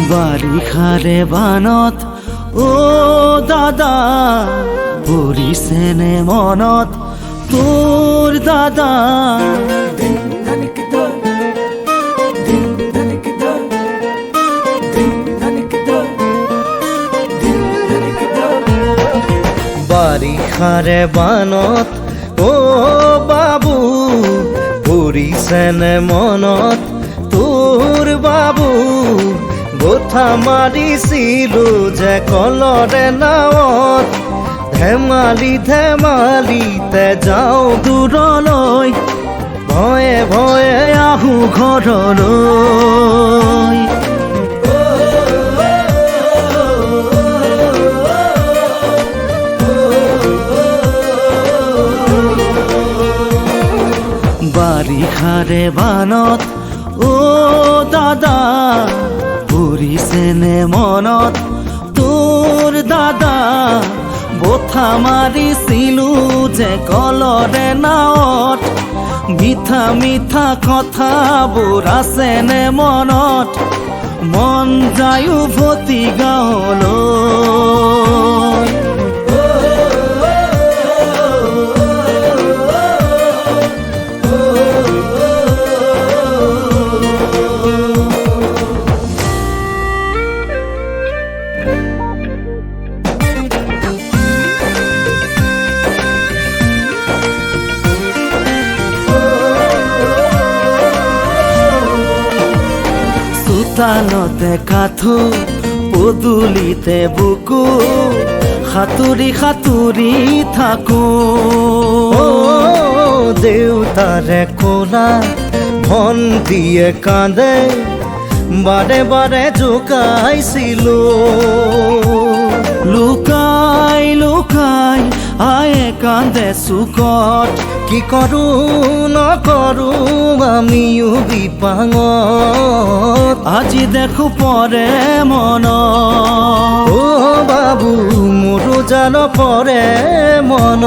বাৰিষাৰে বানত ও দাদা পৰিছেনে মনত তোৰ দাদা বাৰিষাৰে বানত ও বাবু পৰিছেনে মনত তোৰ বাবু গোঠা মাৰিছিলো যে কলৰে নাৱত ধেমালি ধেমালিতে যাওঁ দূৰলৈ ভয়ে ভয়ে আহো ঘৰলৈ বাৰিষাৰে বানত ও দাদা পৰিছেনে মনত তোৰ দাদা বঠা মাৰিছিলো যে কলৰে নাৱত মিঠা মিঠা কথাবোৰ আছেনে মনত মন যায় উভতি গাঁৱলৈ চোতালতে কাঠো পদূলিতে বুকু সাঁতুৰি সাঁতুৰি থাকো দেউতাৰে কোলা ভণ্টিয়ে কান্দে বাৰে বাৰে জোকাইছিলো লুকাই লুকাই আয়ে কান্দে চুকত কি কৰো নকৰো আমিও বিপাঙত আজি দেখো পৰে মন ও বাবু মোৰো জানো পৰে মন